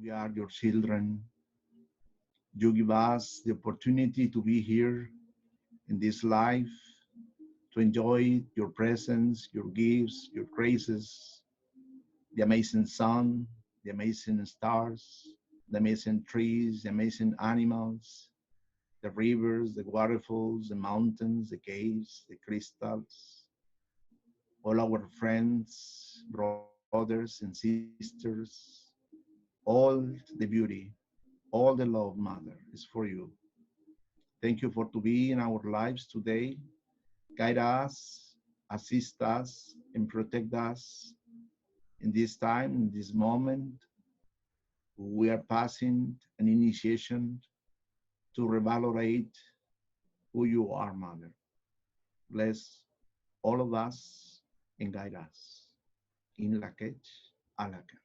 We are your children. You give us the opportunity to be here in this life, to enjoy your presence, your gifts, your graces, the amazing sun, the amazing stars, the amazing trees, the amazing animals, the rivers, the waterfalls, the mountains, the caves, the crystals, all our friends, brothers and sisters, all the beauty, all the love, Mother, is for you. Thank you for to be in our lives today. Guide us, assist us, and protect us in this time, in this moment. We are passing an initiation to revalorate who you are, Mother. Bless all of us and guide us. In Lakech, Alaka.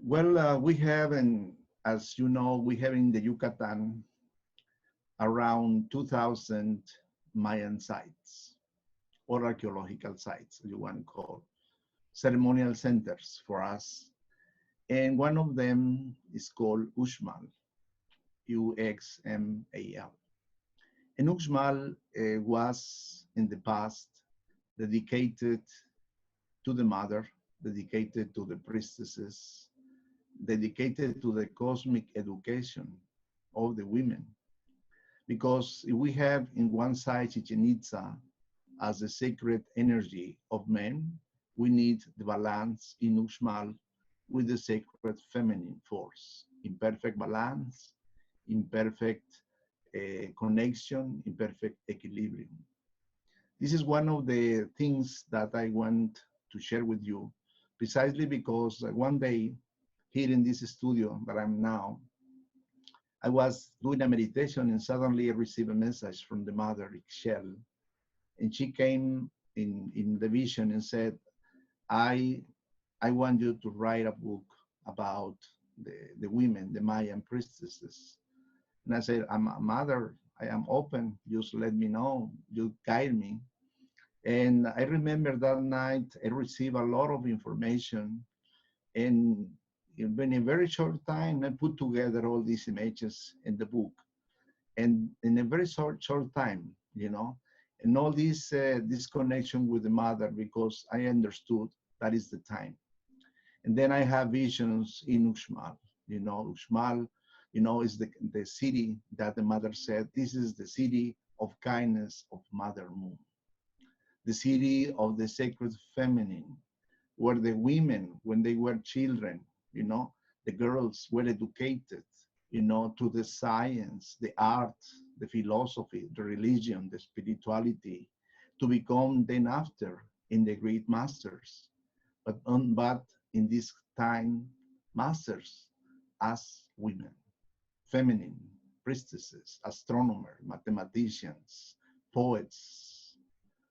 Well, we have, and as you know, we have in the Yucatan around 2,000 Mayan sites or archaeological sites, as you want to call, ceremonial centers for us. And one of them is called Uxmal, Uxmal. And Uxmal was in the past dedicated to the mother, dedicated to the priestesses, dedicated to the cosmic education of the women. Because if we have in one side Chichen Itza as the sacred energy of men, we need the balance in Uxmal with the sacred feminine force, in perfect balance, in perfect connection, in perfect equilibrium. This is one of the things that I want to share with you, precisely because one day here in this studio that I'm now, I was doing a meditation and suddenly I received a message from the mother, Shell. And she came in the vision and said, I want you to write a book about the women, the Mayan priestesses. And I said, I'm a mother, I am open, just let me know, you guide me. And I remember that night I received a lot of information, and in a very short time, I put together all these images in the book. And in a very short time, you know, and all this connection with the mother, because I understood that is the time. And then I have visions in Uxmal. Uxmal, is the city that the mother said, this is the city of kindness of Mother Moon, the city of the sacred feminine, where the women, when they were children, the girls were educated, to the science, the art, the philosophy, the religion, the spirituality, to become then after in the great masters. But in this time, masters as women, feminine, priestesses, astronomers, mathematicians, poets.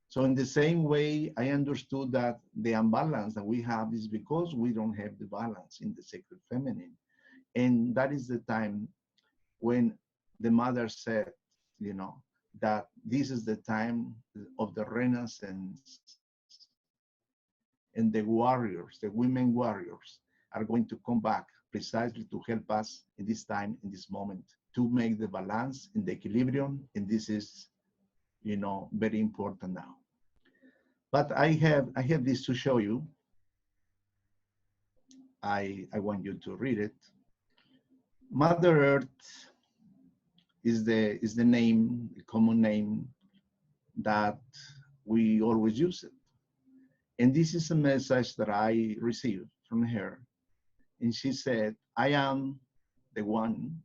So in the same way, I understood that the imbalance that we have is because we don't have the balance in the sacred feminine. And that is the time when the mother said, that this is the time of the Renaissance, and the warriors, the women warriors, are going to come back precisely to help us in this time, in this moment, to make the balance in the equilibrium. And this is, very important now. But I have this to show you. I want you to read it. Mother Earth is the name, the common name that we always use it. And this is a message that I received from her. And she said, I am the one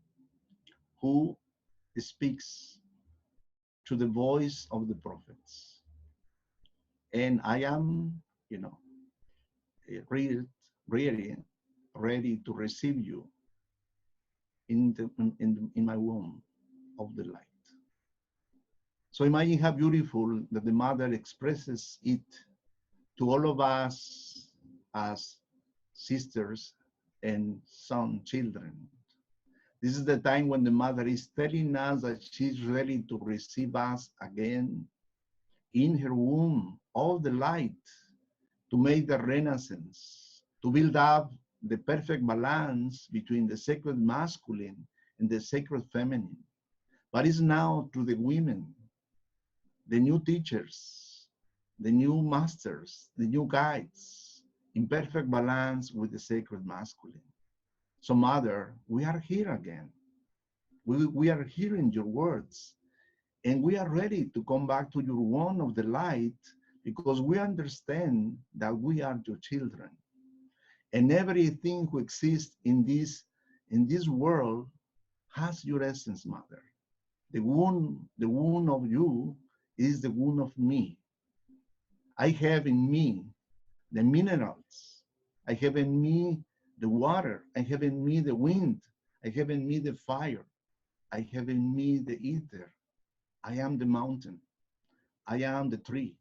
who speaks to the voice of the prophets. And I am, ready, ready to receive you in my womb of the light. So imagine how beautiful that the mother expresses it to all of us as sisters and son children. This is the time when the mother is telling us that she's ready to receive us again in her womb, all the light, to make the renaissance, to build up the perfect balance between the sacred masculine and the sacred feminine. But it's now to the women, the new teachers, the new masters, the new guides, in perfect balance with the sacred masculine. So, Mother, we are here again. We are hearing your words, and we are ready to come back to your wand of the light, because we understand that we are your children. And everything who exists in this world has your essence, Mother. The wound of you is the wound of me. I have in me the minerals. I have in me the water. I have in me the wind. I have in me the fire. I have in me the ether. I am the mountain. I am the tree.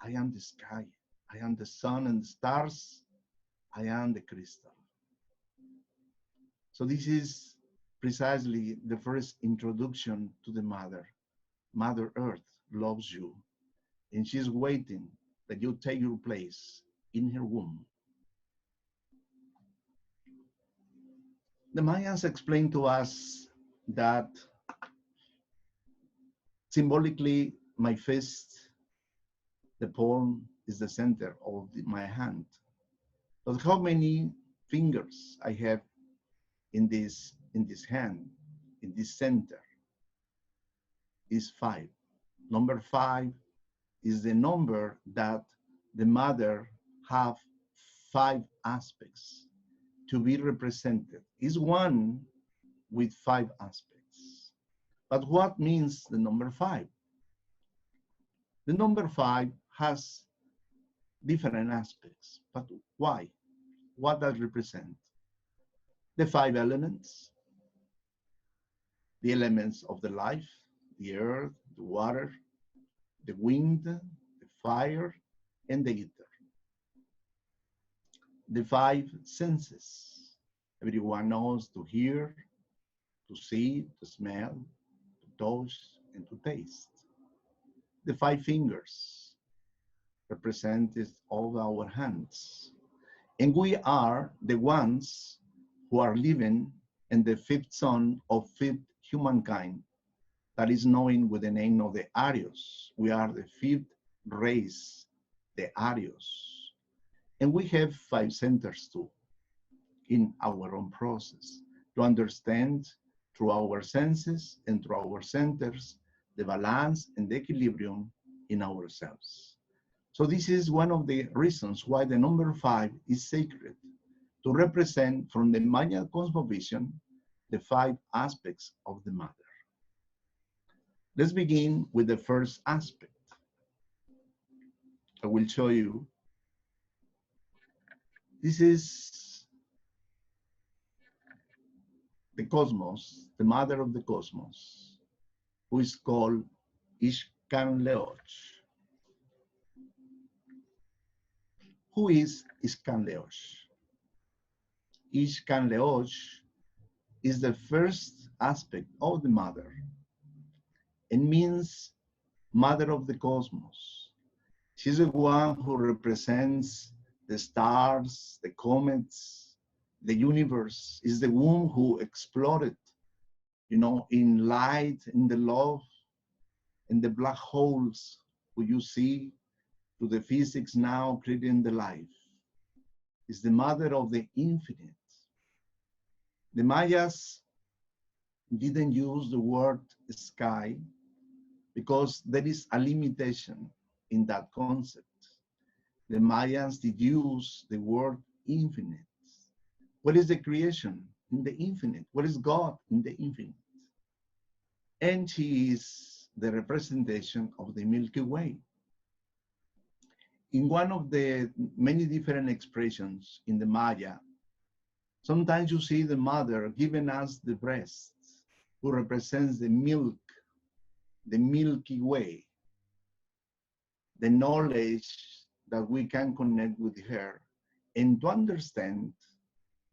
I am the sky. I am the sun and the stars. I am the crystal. So this is precisely the first introduction to the Mother. Mother Earth loves you, and she's waiting that you take your place in her womb. The Mayans explained to us that symbolically, my fist, the palm, is the center of my hand. But how many fingers I have in this hand, in this center, is 5. Number 5 is the number that the Mother have 5 aspects to be represented. Is one with 5 aspects. But what means the number 5? The number 5 has different aspects, but why? What does it represent? The 5 elements, the elements of the life, the earth, the water, the wind, the fire, and the ether. The 5 senses. Everyone knows to hear, to see, to smell, to touch, and to taste. The 5 fingers represented all our hands. And we are the ones who are living in the 5th son of 5th humankind, that is known with the name of the Aryos. We are the 5th race, the Aryos. And we have 5 centers too in our own process to understand through our senses and through our centers the balance and the equilibrium in ourselves. So this is one of the reasons why the number 5 is sacred, to represent from the Maya cosmovision the 5 aspects of the Mother. Let's begin with the first aspect. I will show you. This is the cosmos, the Mother of the cosmos, who is called KAN-LEOX. Who is KAN-LEOX? KAN-LEOX is the first aspect of the Mother. It means Mother of the cosmos. She's the one who represents the stars, the comets, the universe. Is the one who exploded, in light, in the love, in the black holes who you see, to the physics now creating the life. Is the Mother of the infinite. The Mayas didn't use the word sky because there is a limitation in that concept. The Mayans did use the word infinite. What is the creation in the infinite? What is God in the infinite? And she is the representation of the Milky Way. In one of the many different expressions in the Maya, sometimes you see the Mother giving us the breast, who represents the milk, the Milky Way, the knowledge that we can connect with her and to understand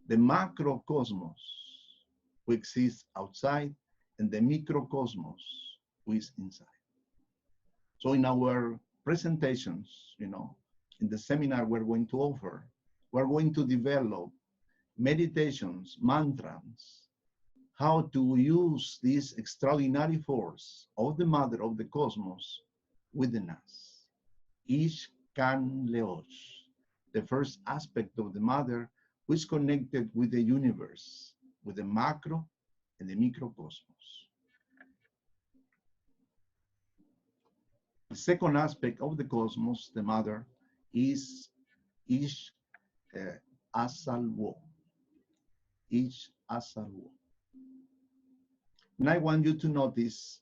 the macrocosmos who exists outside and the microcosmos who is inside. So in our presentations, in the seminar we're going to offer, we're going to develop meditations, mantras, how to use this extraordinary force of the Mother of the Cosmos within us. Each KAN-LEOX, the first aspect of the Mother, which is connected with the universe, with the macro and the microcosmos. The second aspect of the cosmos, the Mother, is Ish Asalwo. Ish Asalwo. And I want you to notice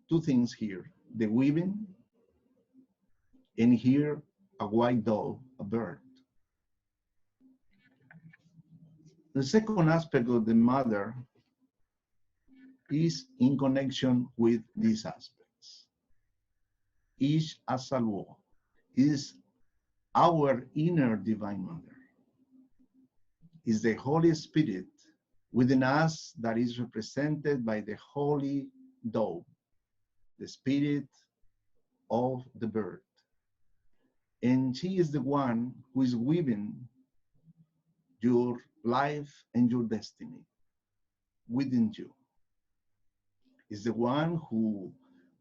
two things here: the weaving, and here a white dove, a bird. The second aspect of the Mother is in connection with these aspects. Ish Asalwo is our inner Divine Mother, is the Holy Spirit within us that is represented by the holy dove, the spirit of the bird. And she is the one who is weaving your life and your destiny within you. Is the one who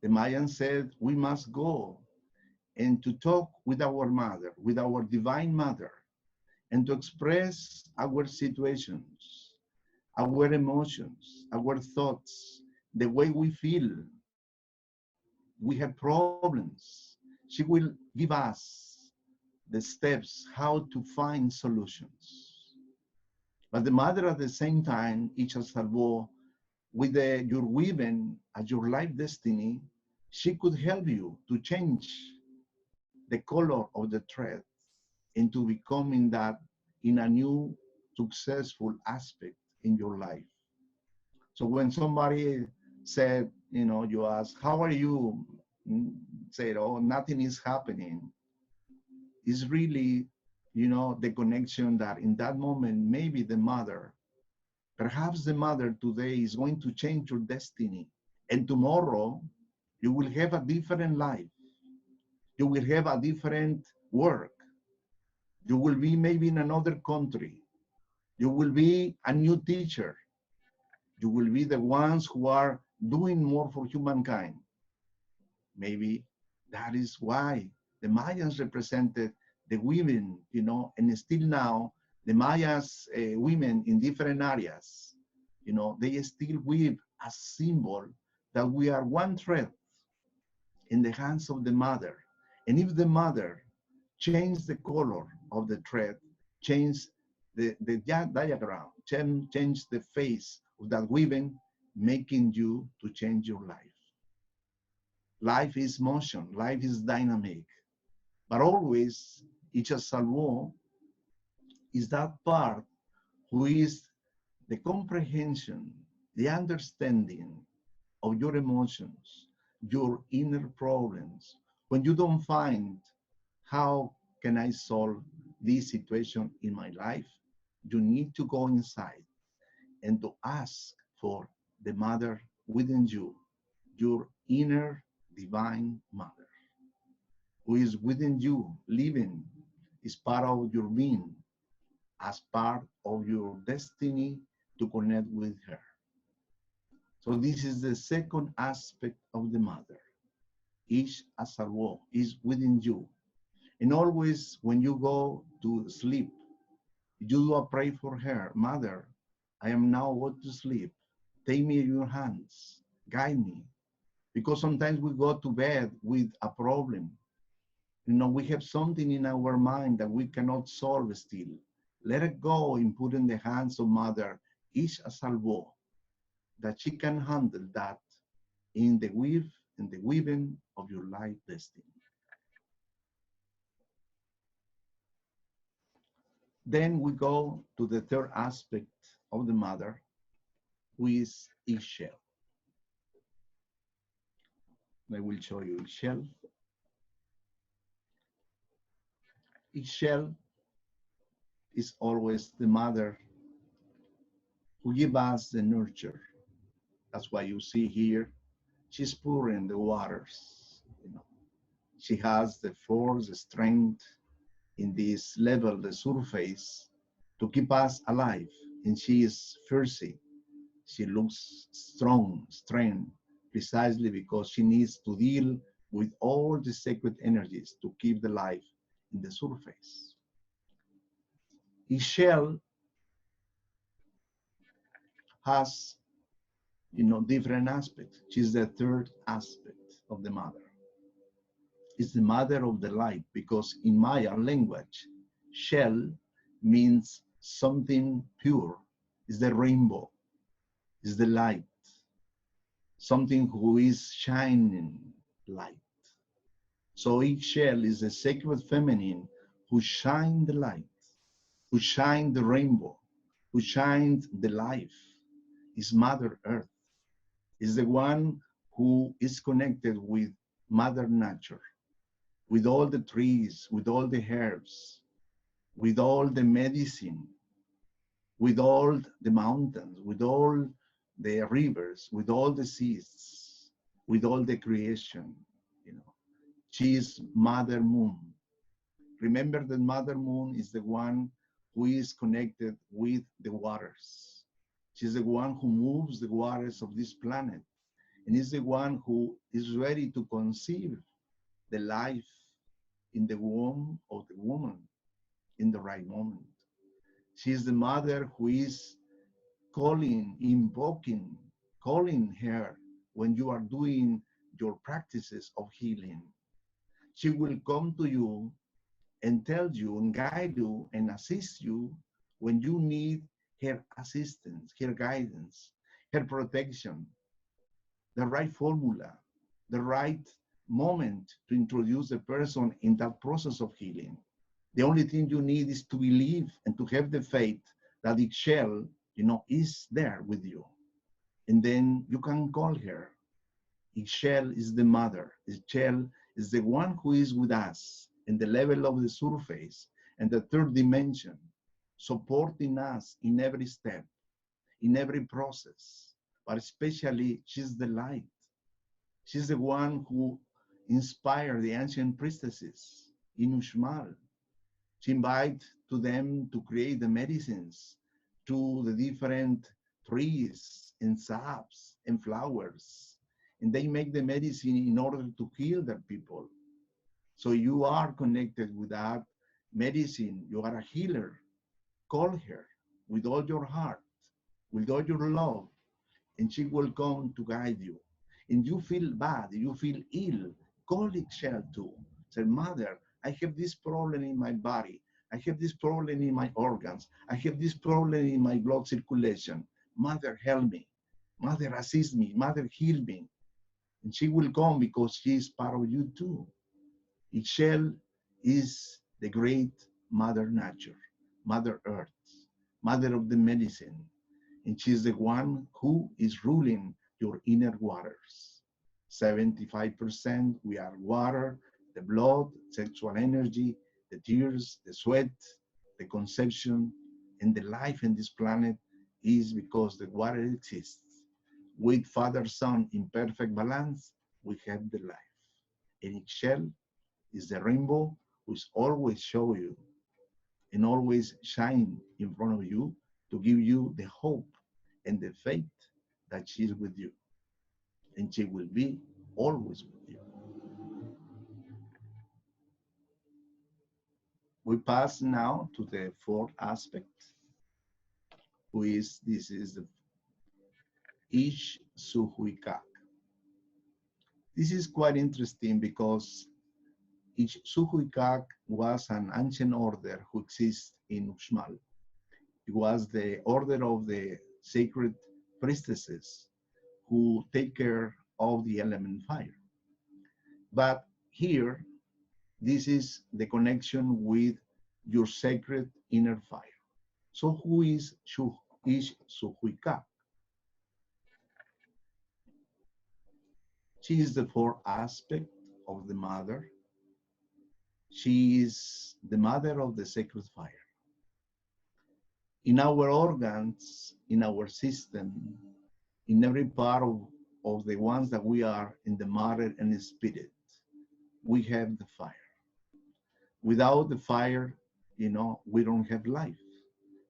the Mayans said we must go and to talk with our mother, with our Divine Mother, and to express our situations, our emotions, our thoughts, the way we feel. We have problems. She will give us the steps how to find solutions. But the Mother at the same time, Icha Salvo, with your weaving at your life destiny, she could help you to change the color of the thread into becoming that in a new successful aspect in your life. So when somebody said, you ask, how are you? Said, oh, nothing is happening. It's really, the connection that in that moment, maybe the Mother, perhaps the Mother today is going to change your destiny. And tomorrow, you will have a different life. You will have a different work. You will be maybe in another country. You will be a new teacher. You will be the ones who are doing more for humankind. Maybe that is why the Mayans represented the women, and still now the Mayas women in different areas, they still weave a symbol that we are one thread in the hands of the Mother. And if the Mother change the color of the thread, change the diagram, change the face of that weaving, making you to change your life. Life is motion, life is dynamic, but always Icha Salvo is that part who is the comprehension, the understanding of your emotions, your inner problems. When you don't find how can I solve this situation in my life, you need to go inside and to ask for the Mother within you, your inner Divine Mother, who is within you, living, is part of your being, as part of your destiny to connect with her. So this is the second aspect of the Mother. Ish Asarwo is within you. And always when you go to sleep, you do a pray for her. Mother, I am now about to sleep. Take me in your hands. Guide me. Because sometimes we go to bed with a problem. We have something in our mind that we cannot solve still. Let it go and put in the hands of Mother Ish Salvo, that she can handle that in the weaving of your life destiny. Then we go to the third aspect of the Mother, who is Ishel. I will show you Ishel. Ishel is always the Mother who gives us the nurture. That's why you see here, she's pouring the waters. She has the force, the strength, in this level, the surface, to keep us alive. And she is fierce. She looks strong, strength, precisely because she needs to deal with all the sacred energies to keep the life in the surface. Each shell has, different aspects. She's the third aspect of the mother. It's the mother of the light because in Maya language, shell means something pure. It's the rainbow. It's the light. Something who is shining light. So each shell is a sacred feminine who shines the light, who shines the rainbow, who shines the life. Is Mother Earth. Is the one who is connected with Mother Nature, with all the trees, with all the herbs, with all the medicine, with all the mountains, with all the rivers, with all the seas, with all the creation. She is Mother Moon. Remember that Mother Moon is the one who is connected with the waters. She's the one who moves the waters of this planet and is the one who is ready to conceive the life in the womb of the woman in the right moment. She is the mother who is calling, invoking, calling her when you are doing your practices of healing. She will come to you and tell you and guide you and assist you when you need her assistance, her guidance, her protection, the right formula, the right moment to introduce the person in that process of healing. The only thing you need is to believe and to have the faith that the shell, is there with you. And then you can call her. Shell is the mother. Shell is the one who is with us in the level of the surface and the third dimension, supporting us in every step, in every process. But especially, she's the light. She's the one who inspired the ancient priestesses in Uxmal. She invited to them to create the medicines to the different trees and saps and flowers. And they make the medicine in order to heal their people. So you are connected with that medicine. You are a healer. Call her with all your heart, with all your love, and she will come to guide you. And you feel bad, you feel ill, call it shell too. Say, Mother, I have this problem in my body. I have this problem in my organs. I have this problem in my blood circulation. Mother, help me. Mother, assist me. Mother, heal me. And she will come because she is part of you too. Shell is the great Mother Nature, Mother Earth, Mother of the medicine. And she's the one who is ruling your inner waters. 75% we are water, the blood, sexual energy, the tears, the sweat, the conception, and the life in this planet is because the water exists. With Father, Son in perfect balance, we have the life. And each shell is the rainbow which always show you and always shine in front of you to give you the hope and the faith that she's with you. And she will be always with you. We pass now to the fourth aspect, this is the Ish Suhuikak. This is quite interesting because Ish Suhuikak was an ancient order who exists in Uxmal. It was the order of the sacred priestesses who take care of the element fire. But here, this is the connection with your sacred inner fire. So who is Suhuika? She is the fourth aspect of the mother. She is the mother of the sacred fire. In our organs, in our system, in every part of the ones that we are in the matter and the spirit, we have the fire. Without the fire, we don't have life.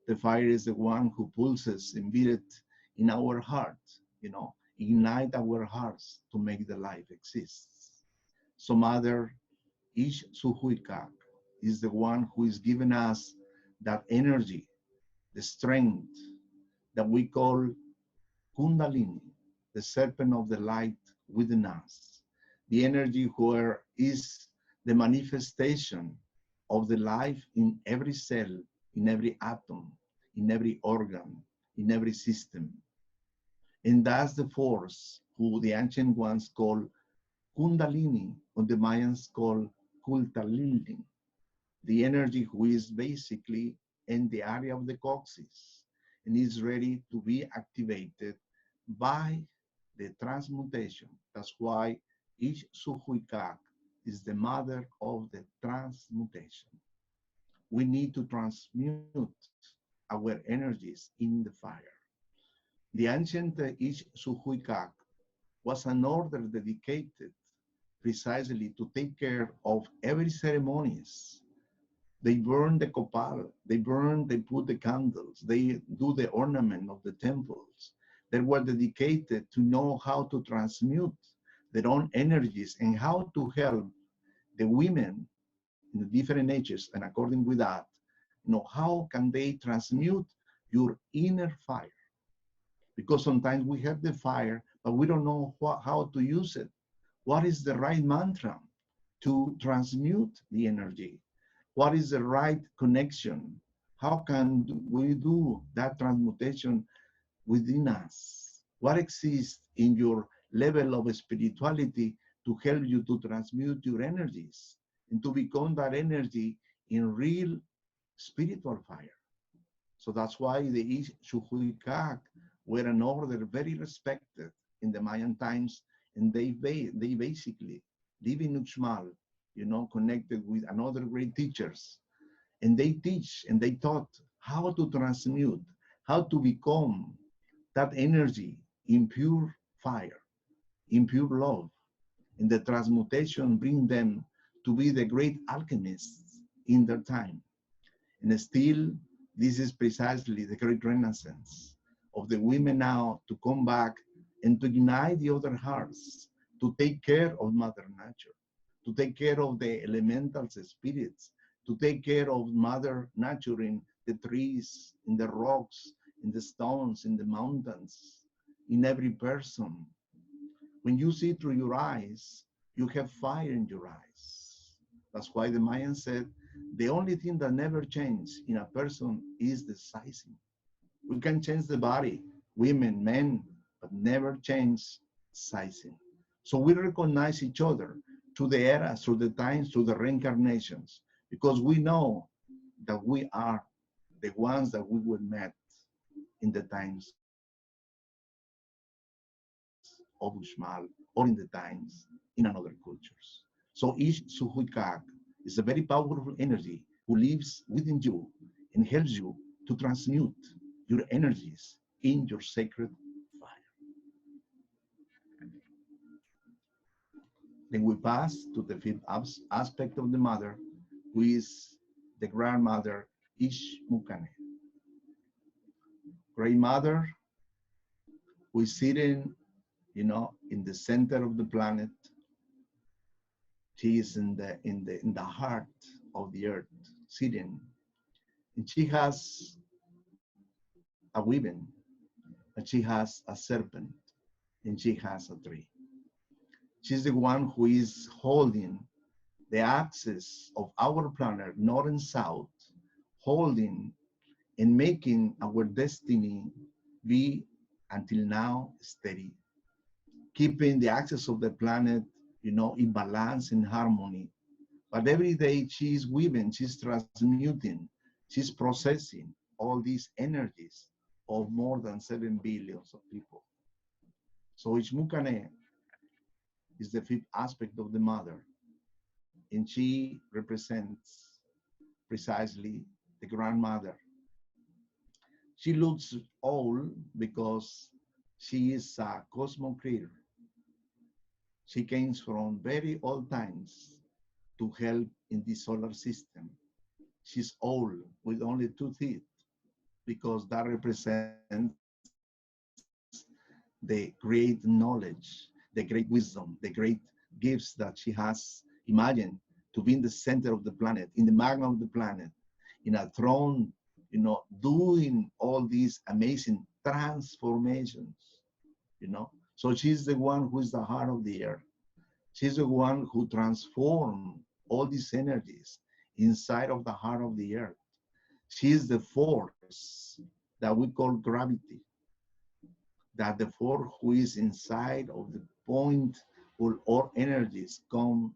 The fire is the one who pulses and beat it in our heart, ignite our hearts to make the life exist. So Mother Ish Suhuikak is the one who is giving us that energy, the strength that we call Kundalini, the serpent of the light within us. The energy where is the manifestation of the life in every cell, in every atom, in every organ, in every system. And that's the force who the ancient ones call Kundalini, or the Mayans call Kultalini, the energy who is basically in the area of the coccyx and is ready to be activated by the transmutation. That's why each Suhuikak is the mother of the transmutation. We need to transmute our energies in the fire. The ancient Ish Suhuikak was an order dedicated precisely to take care of every ceremonies. They burn the copal, they put the candles, they do the ornament of the temples. They were dedicated to know how to transmute their own energies and how to help the women in the different ages. And according with that, how can they transmute your inner fire? Because sometimes we have the fire, but we don't know how to use it. What is the right mantra to transmute the energy? What is the right connection? How can we do that transmutation within us? What exists in your level of spirituality to help you to transmute your energies and to become that energy in real spiritual fire? So that's why the Shuhuikak were an order very respected in the Mayan times, and they basically live in Uxmal, connected with another great teachers, and they teach and they taught how to transmute, how to become that energy in pure fire, in pure love, and the transmutation bring them to be the great alchemists in their time. And still, this is precisely the great renaissance of the women now to come back and to ignite the other hearts, to take care of Mother Nature, to take care of the elemental spirits, to take care of Mother Nature in the trees, in the rocks, in the stones, in the mountains, in every person. When you see through your eyes, you have fire in your eyes. That's why the Mayans said, the only thing that never changes in a person is the sizing. We can change the body, women, men, but never change sizing. So we recognize each other through the eras, through the times, through the reincarnations, because we know that we are the ones that we were met in the times of Uxmal or in the times in another cultures. So each Suhuikak is a very powerful energy who lives within you and helps you to transmute your energies in your sacred fire. Then we pass to the fifth aspect of the mother, who is the grandmother Ish Mukane. Great mother who is sitting, in the center of the planet. She is in the heart of the earth, sitting, and she has a weaving, and she has a serpent, and she has a tree. She's the one who is holding the axis of our planet, north and south, holding and making our destiny be until now steady, keeping the axis of the planet, in balance and harmony. But every day she's weaving, she's transmuting, she's processing all these energies of more than 7 billion of people. So Ishmukane is the fifth aspect of the mother, and she represents precisely the grandmother. She looks old because she is a cosmo creator. She came from very old times to help in the solar system. She's old with only 2 teeth because that represents the great knowledge, the great wisdom, the great gifts that she has imagined to be in the center of the planet, in the magma of the planet, in a throne, doing all these amazing transformations, So she's the one who is the heart of the earth. She's the one who transformed all these energies inside of the heart of the earth. She is the force that we call gravity, that the force who is inside of the point where all energies come,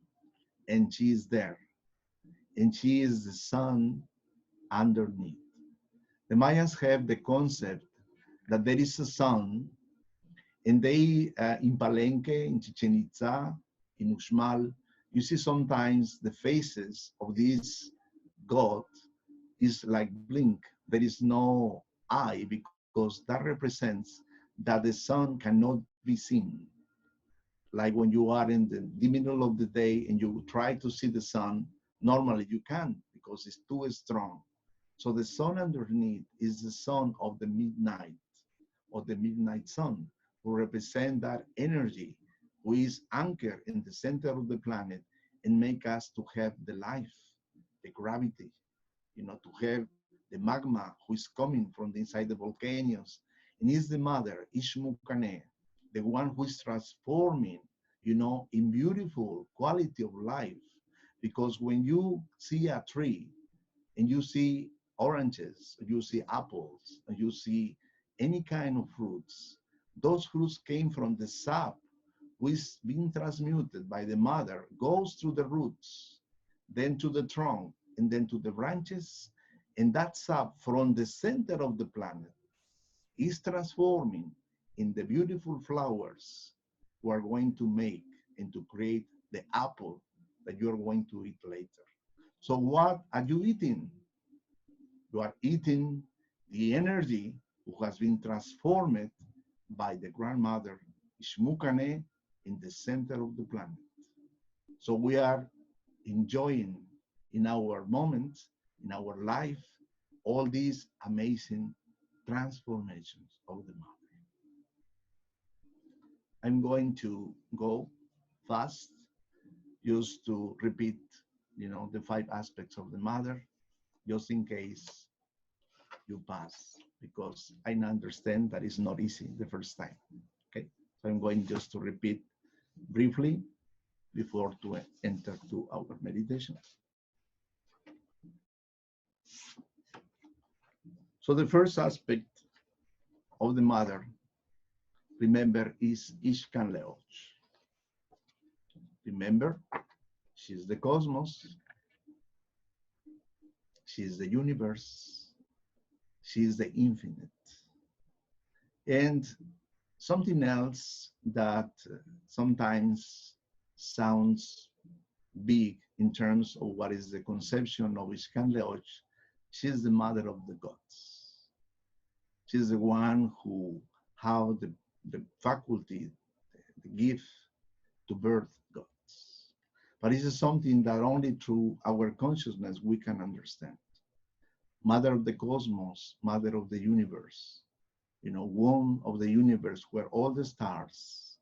and she is there. And she is the sun underneath. The Mayans have the concept that there is a sun, and they, in Palenque, in Chichen Itza, in Uxmal, you see sometimes the faces of this god is like blink. There is no eye because that represents that the sun cannot be seen. Like when you are in the middle of the day and you try to see the sun, normally you can't because it's too strong. So the sun underneath is the sun of the midnight, or the midnight sun, who represent that energy, who is anchored in the center of the planet and make us to have the life, the gravity, to have the magma who is coming from the inside the volcanoes. And is the mother, Mukane, the one who is transforming, in beautiful quality of life. Because when you see a tree and you see oranges, you see apples, and you see any kind of fruits, those fruits came from the sap, which is being transmuted by the mother, goes through the roots, then to the trunk, and then to the branches, and that sap from the center of the planet is transforming in the beautiful flowers we are going to make and to create the apple that you are going to eat later. So what are you eating? You are eating the energy who has been transformed by the grandmother Mukane in the center of the planet. So we are enjoying in our moments, in our life, all these amazing transformations of the mother. I'm going to go fast just to repeat, the 5 aspects of the mother, just in case you pass, because I understand that it's not easy the first time. Okay, so I'm going just to repeat briefly before to enter to our meditation. So the first aspect of the mother, remember, is KAN-LEOX. Remember, she's the cosmos, she's the universe, she's the infinite. And something else that sometimes sounds big in terms of what is the conception of KAN-LEOX, she's the mother of the gods. She's the one who have the faculty, the gift to birth gods. But this is something that only through our consciousness we can understand. Mother of the cosmos, mother of the universe, womb of the universe where all the stars,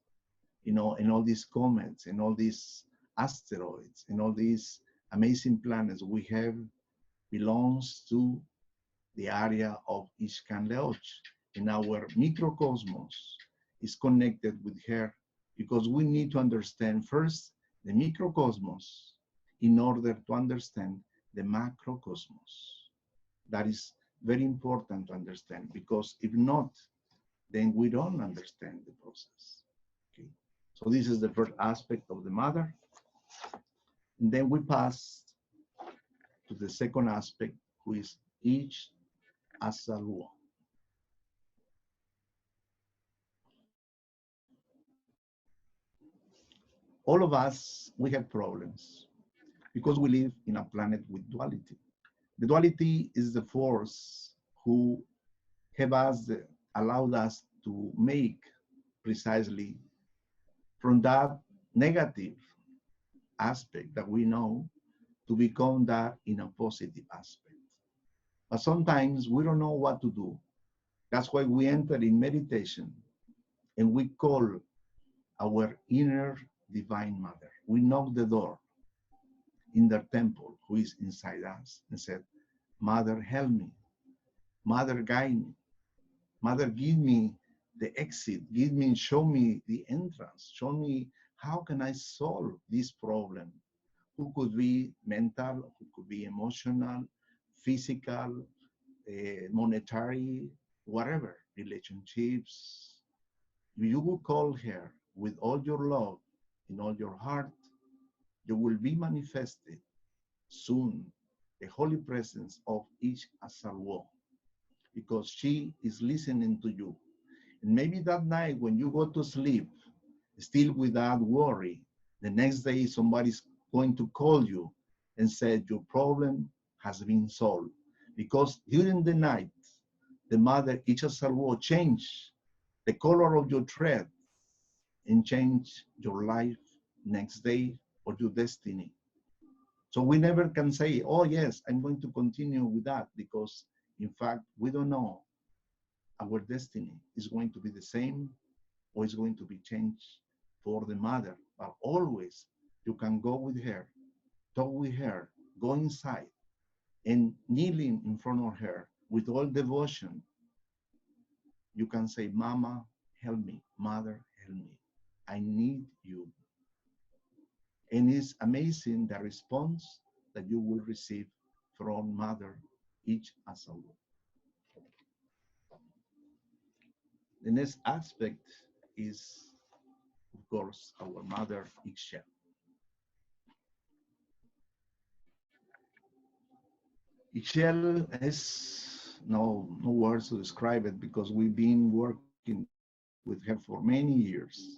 and all these comets and all these asteroids and all these amazing planets we have belongs to the area of KAN-LEOX. And our microcosmos is connected with her because we need to understand first the microcosmos in order to understand the macrocosmos. That is very important to understand, because if not, then we don't understand the process. Okay, so this is the first aspect of the mother. And then we pass to the second aspect, who is each Asalua. All of us, we have problems because we live in a planet with duality. The duality is the force who have allowed us to make precisely from that negative aspect that we know to become that in a positive aspect. But sometimes we don't know what to do. That's why we enter in meditation and we call our inner divine mother. We knock the door in their temple who is inside us and said, Mother, help me. Mother, guide me. Mother, give me the exit. Give me, show me the entrance. Show me how can I solve this problem. Who could be mental, who could be emotional, physical, monetary, whatever, relationships. You will call her with all your love in all your heart. You will be manifested soon the holy presence of each Asalwo because she is listening to you. And maybe that night when you go to sleep, still without worry, the next day somebody's going to call you and say your problem has been solved. Because during the night, the mother, each will change the color of your thread and change your life next day or your destiny. So we never can say, oh yes, I'm going to continue with that because in fact, we don't know our destiny is going to be the same or is going to be changed for the mother. But always you can go with her, talk with her, go inside and kneeling in front of her with all devotion, you can say, Mama, help me. Mother, help me. I need you. And it's amazing the response that you will receive from Mother each as a one. The next aspect is, of course, our Mother Ixchel. Ixchel is no words to describe it because we've been working with her for many years,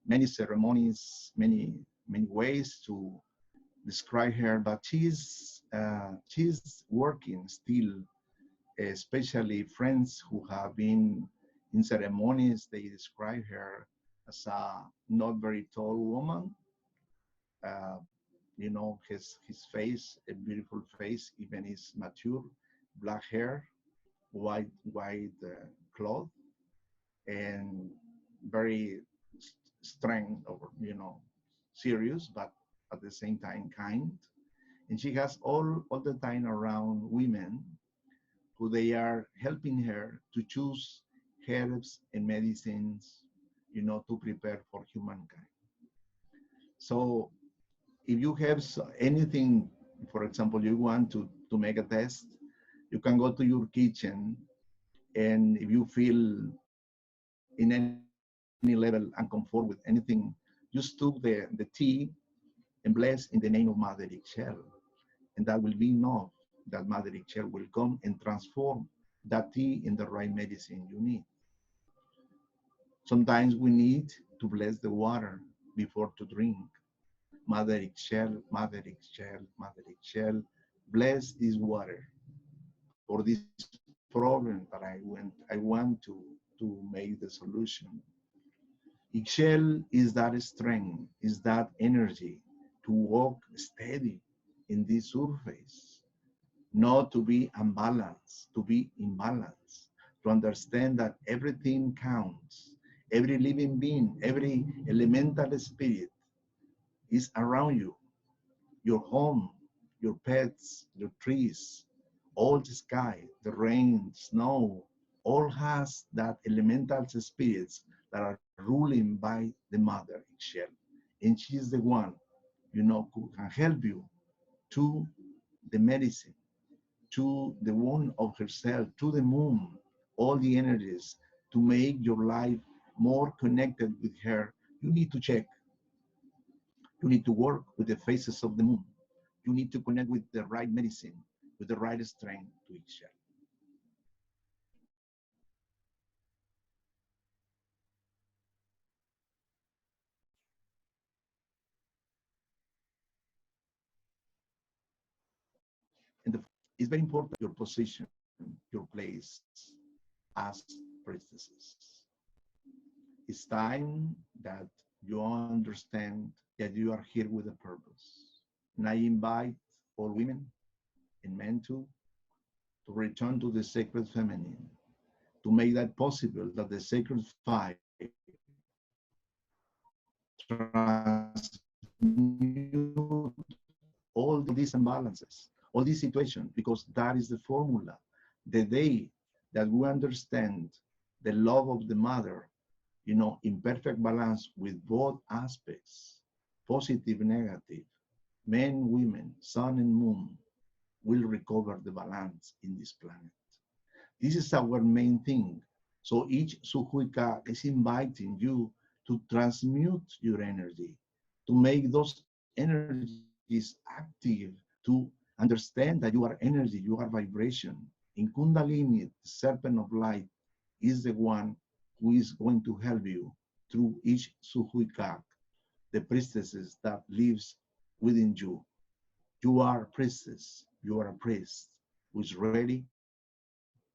many ceremonies, many ways to describe her, but she's working still, especially friends who have been in ceremonies, they describe her as a not very tall woman. Uh, you know, his face, a beautiful face, even is mature, black hair, white cloth, and very strength or, you know, serious, but at the same time kind. And she has all the time around women who they are helping her to choose herbs and medicines, you know, to prepare for humankind. So if you have anything, for example, you want to make a test, you can go to your kitchen, and if you feel in any level uncomfortable with anything, just took the tea and bless in the name of Mother Ixchel. And that will be enough that Mother Ixchel will come and transform that tea in the right medicine you need. Sometimes we need to bless the water before to drink. Mother Ixchel, Mother Ixchel, Mother Ixchel, bless this water for this problem that I want to make the solution. Ixchel is that strength, is that energy to walk steady in this surface, not to be unbalanced, to be in balance, to understand that everything counts. Every living being, every elemental spirit is around you, your home, your pets, your trees, all the sky, the rain, snow, all has that elemental spirits that are ruling by the Mother Ixchel. And she's the one, you know, who can help you to the medicine, to the one of herself, to the moon, all the energies to make your life more connected with her. You need to check. You need to work with the phases of the moon. You need to connect with the right medicine, with the right strength to each other. And it's very important your position, your place as priestesses. It's time that you understand that you are here with a purpose. And I invite all women and men too, to return to the sacred feminine, to make that possible that the sacred fire transmute all these imbalances, all these situations, because that is the formula. The day that we understand the love of the mother, in perfect balance with both aspects, positive, negative, men, women, sun and moon, will recover the balance in this planet. This is our main thing. So each Suhuika is inviting you to transmute your energy, to make those energies active, to understand that you are energy, you are vibration. In Kundalini, the serpent of light is the one who is going to help you through each Suhuika, the priestesses that lives within you. You are a priestess, you are a priest who is ready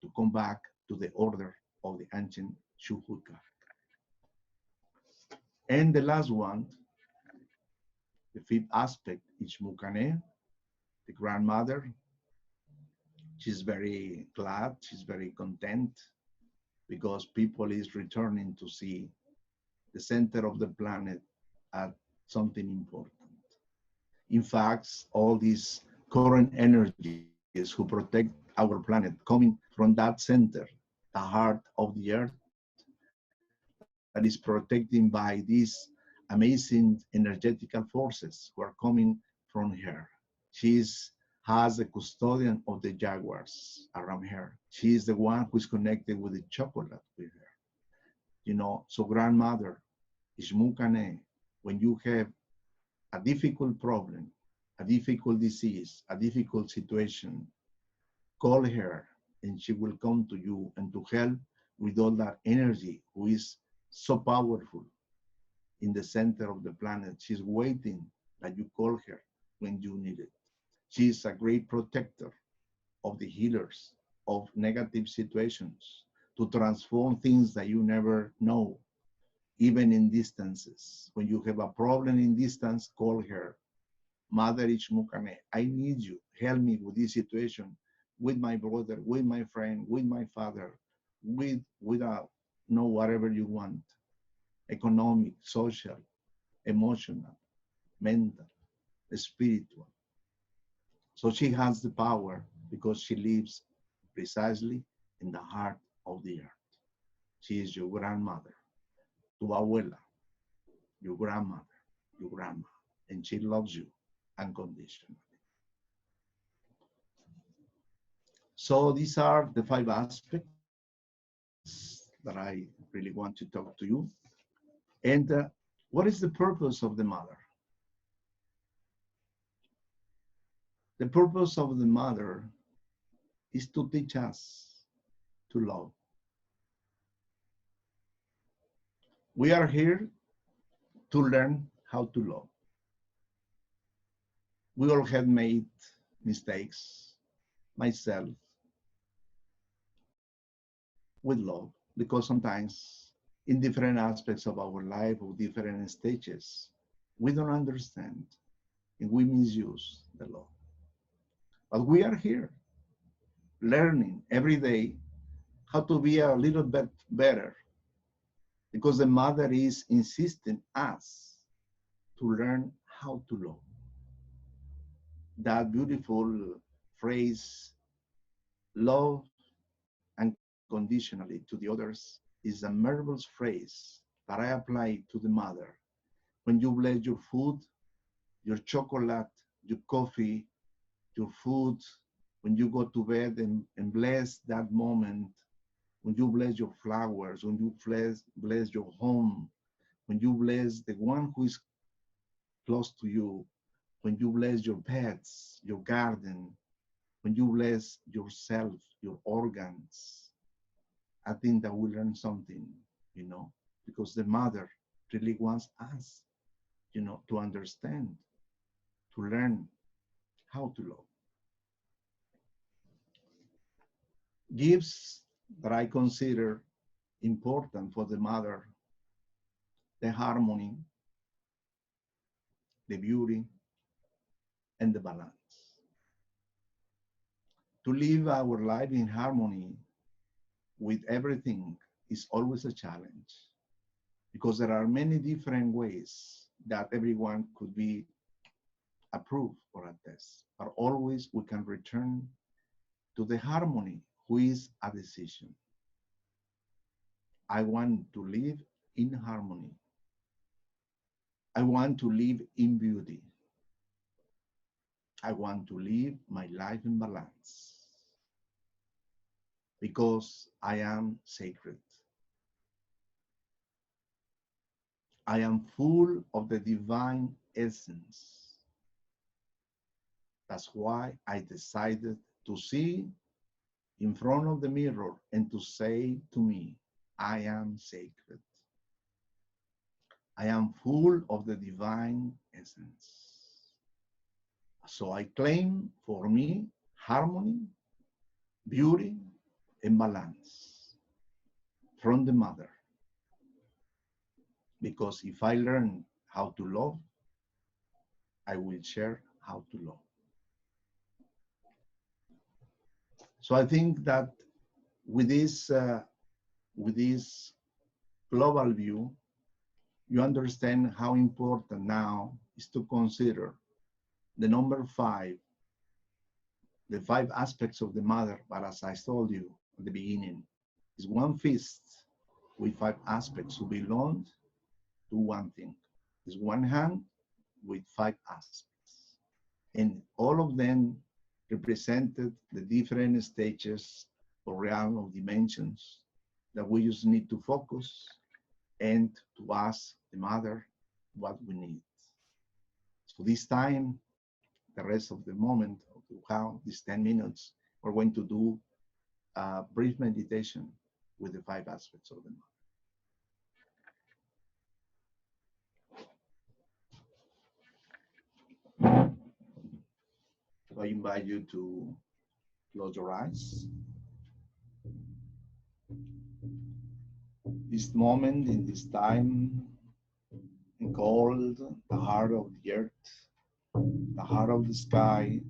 to come back to the order of the ancient Shuhuka. And the last one, the fifth aspect, is Mukane, the grandmother. She's very glad, she's very content because people is returning to see the center of the planet as something important. In fact, all these current energies who protect our planet coming from that center, the heart of the earth, that is protected by these amazing energetical forces who are coming from her. She's has the custodian of the jaguars around her. She is the one who is connected with the chocolate with her. So grandmother is Mukane. When you have a difficult problem, a difficult disease, a difficult situation, call her and she will come to you and to help with all that energy who is so powerful in the center of the planet. She's waiting that you call her when you need it. She is a great protector of the healers of negative situations to transform things that you never know, even in distances. When you have a problem in distance, call her. Mother Ichmukane, I need you. Help me with this situation, with my brother, with my friend, with my father, without whatever you want, economic, social, emotional, mental, spiritual. So she has the power because she lives precisely in the heart of the earth. She is your grandmother, tu abuela, your grandmother, your grandma, and she loves you unconditionally. So these are the 5 aspects that I really want to talk to you. And what is the purpose of the mother? The purpose of the mother is to teach us to love. We are here to learn how to love. We all have made mistakes, myself, with love, because sometimes in different aspects of our life or different stages, we don't understand and we misuse the love. But we are here learning every day how to be a little bit better, because the mother is insisting us to learn how to love. That beautiful phrase, love unconditionally to the others, is a marvelous phrase that I apply to the mother. When you bless your food, your chocolate, your coffee, your food, when you go to bed and bless that moment, when you bless your flowers, when you bless your home, when you bless the one who is close to you, when you bless your pets, your garden, when you bless yourself, your organs, I think that we learn something, because the mother really wants us, to understand, to learn how to love. Gifts that I consider important for the mother: the harmony, the beauty, and the balance. To live our life in harmony with everything is always a challenge because there are many different ways that everyone could be approved for a test. But always we can return to the harmony, who is a decision. I want to live in harmony. I want to live in beauty. I want to live my life in balance because I am sacred. I am full of the divine essence. That's why I decided to see in front of the mirror and to say to me, I am sacred. I am full of the divine essence. So I claim for me harmony, beauty, and balance from the mother. Because if I learn how to love, I will share how to love. So I think that with this global view, you understand how important now is to consider the number 5, the 5 aspects of the mother. But as I told you at the beginning, is one fist with 5 aspects who belong to one thing. Is one hand with 5 aspects. And all of them represented the different stages or realm of dimensions that we just need to focus and to ask the mother what we need. So this time, the rest of the moment, how these 10 minutes, we're going to do a brief meditation with the 5 aspects of the mother. So I invite you to close your eyes. This moment, in this time, called the heart of the earth, the heart of the sky.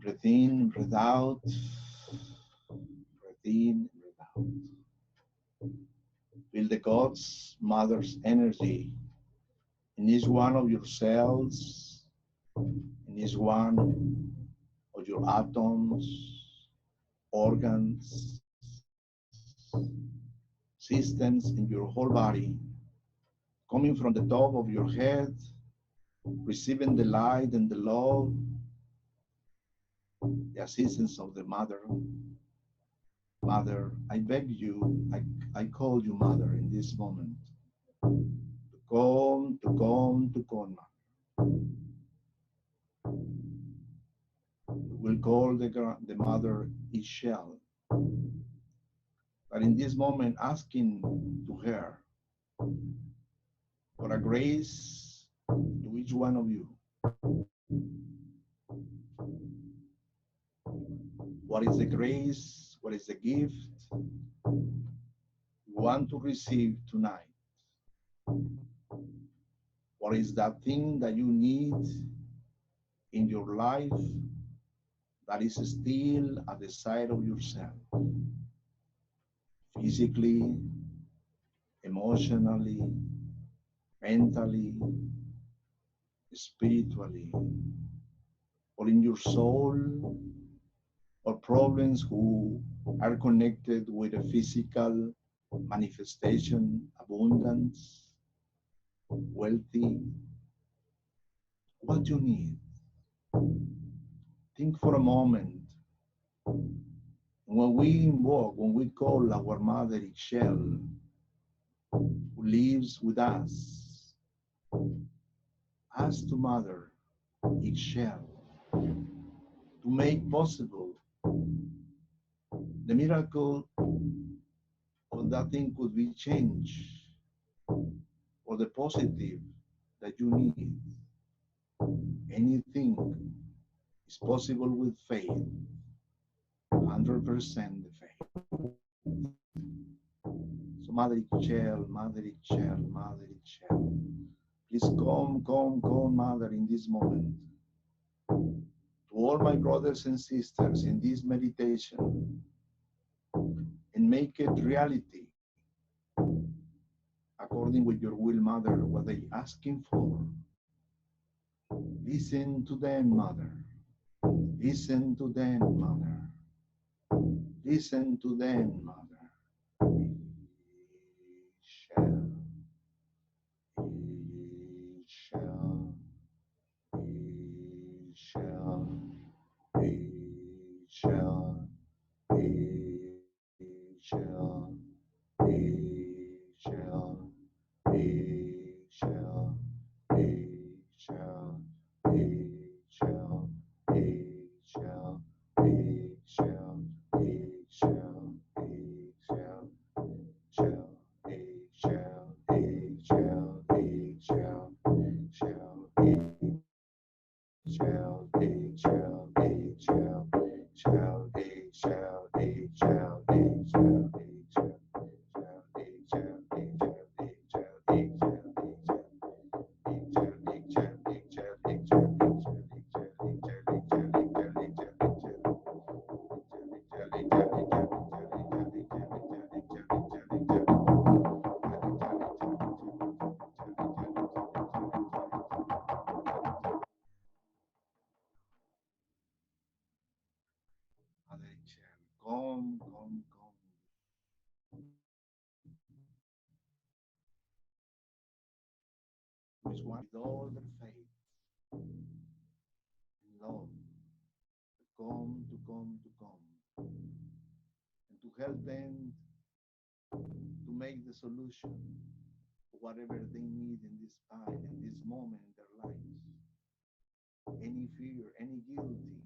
Breathe in, breathe out. Breathe in, breathe out. Feel the God's mother's energy in each one of your cells, in each one of your atoms, organs, systems in your whole body, coming from the top of your head, receiving the light and the love, the assistance of the mother. Mother, I beg you, I call you mother in this moment. To come, to come, to come, mother. We'll call the mother Ishel. But in this moment, asking to her for a grace to each one of you. What is the grace? What is the gift you want to receive tonight? What is that thing that you need in your life that is still at the side of yourself? Physically, emotionally, mentally, spiritually, or in your soul, or problems who are connected with a physical manifestation, abundance, wealthy. What you need. Think for a moment. When we invoke, when we call our mother Ixchel, who lives with us, ask to Mother Ixchel to make possible the miracle of that thing could be changed, or the positive that you need. Anything is possible with faith, 100% the faith. So Mother Ixchel, Mother Ixchel, Mother Ixchel, please come, Mother, in this moment, to to all my brothers and sisters in this meditation and make it reality according with your will, Mother, what they asking for. Listen to them, Mother. Listen to them, Mother. Listen to them, Mother. Shall, shall, shall, shall, shall, shall, shall, shall, shall, shall, shall, shall, shall, shall, come, come, come. Which one with all their faith and love to come, and to help them to make the solution for whatever they need in this time, in this moment in their lives. Any fear, any guilty,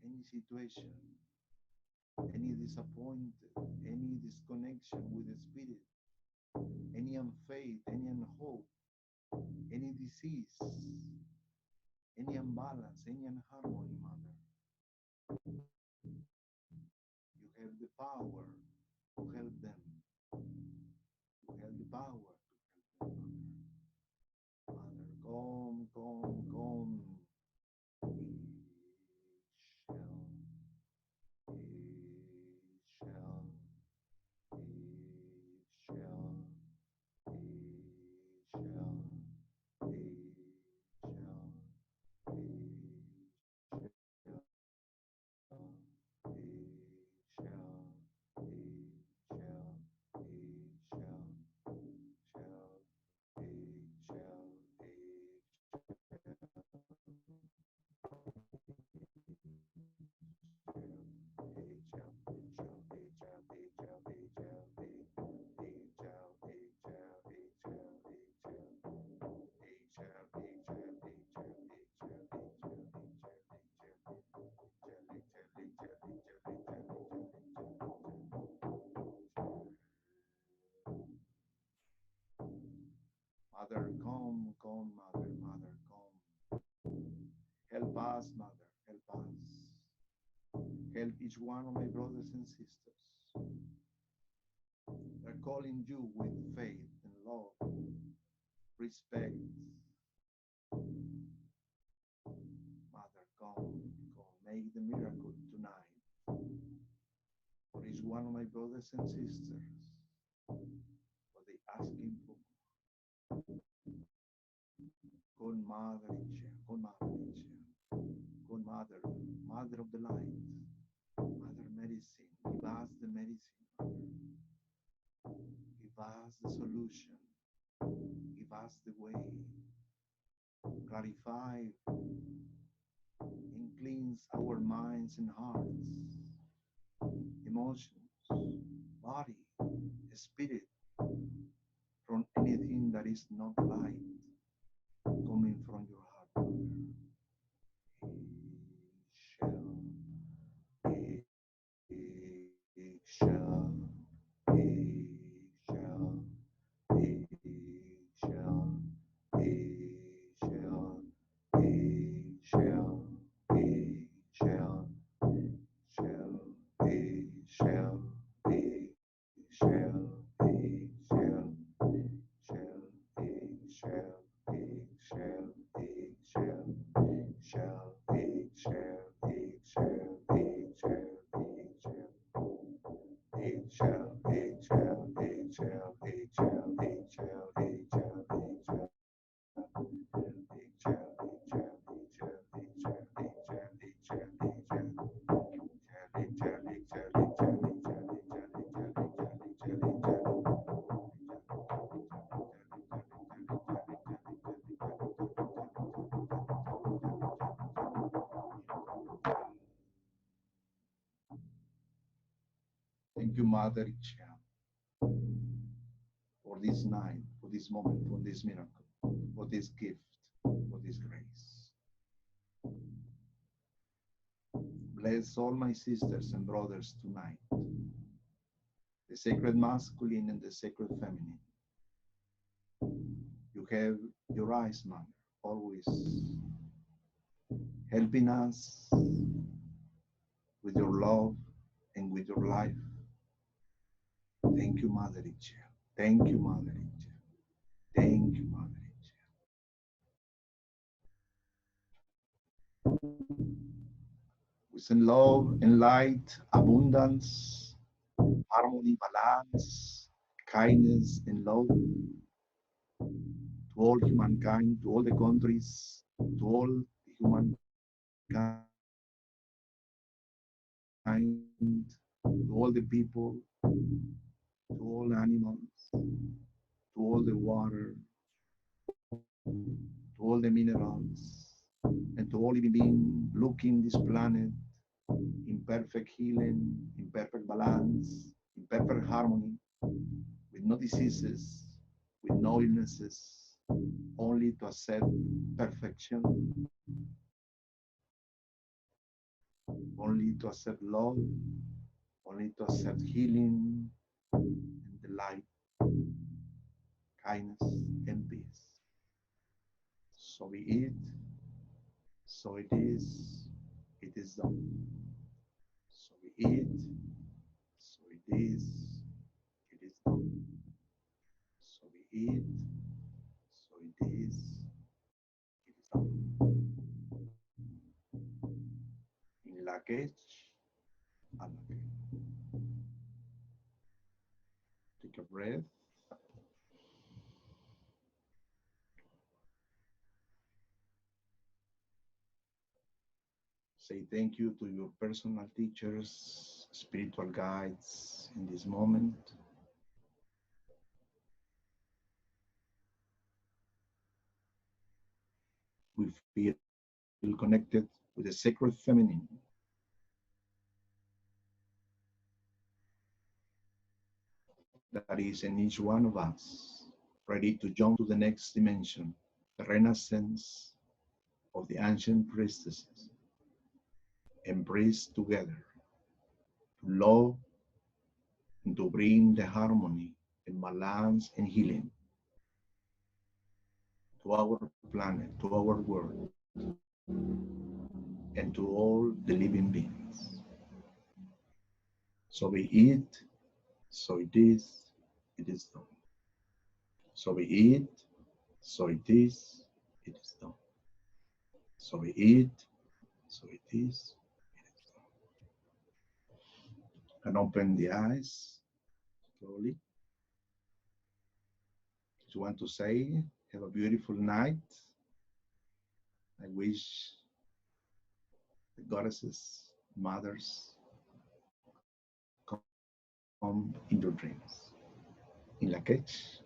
any situation, any disappointed, any disconnection with the spirit, any unfaith, any unhope, any disease, any imbalance, any unharmony, Mother. You have the power to help them. You have the power to help them, Mother. Mother, come, come, come. Mother, come, come, Mother, Mother, come. Help us, Mother, help us. Help each one of my brothers and sisters. They're calling you with faith and love, respect. Mother, come, come, make the miracle tonight for each one of my brothers and sisters. What they asking for. Good Mother Angel, good Mother Angel, good Mother, Mother of the Light, Mother Medicine, give us the medicine, Mother. Give us the solution, give us the way, clarify and cleanse our minds and hearts, emotions, body, spirit, from anything that is not light coming from your heart, Mother. Shall, shall, shall, shall, shall, shall, shall, shall, shall, shall, shall, shall, you, Mother Ichia, for this night, for this moment, for this miracle, for this gift, for this grace. Bless all my sisters and brothers tonight, the sacred masculine and the sacred feminine. You have your eyes, Mother, always helping us with your love and with your life. Thank you, Mother Ichia. Thank you, Mother Ichia. Thank you, Mother Ichia. We send love and light, abundance, harmony, balance, kindness, and love to all humankind, to all the countries, to all humankind, to all the people, to all animals, to all the water, to all the minerals, and to all living beings looking this planet in perfect healing, in perfect balance, in perfect harmony, with no diseases, with no illnesses, only to accept perfection, only to accept love, only to accept healing and the light, kindness, and peace. So be it, so it is done. So be it, so it is done. So be it, so it is done. In la cage, and take a breath. Say thank you to your personal teachers, spiritual guides in this moment. We feel connected with the sacred feminine. That is in each one of us, ready to jump to the next dimension, the renaissance of the ancient priestesses, embraced together to love and to bring the harmony and balance and healing to our planet, to our world, and to all the living beings. So be it, so it is done. So be it, so it is done. So be it, so it is done. And open the eyes slowly. Just want to say, have a beautiful night. I wish the goddesses, mothers, come in your dreams. In la quech.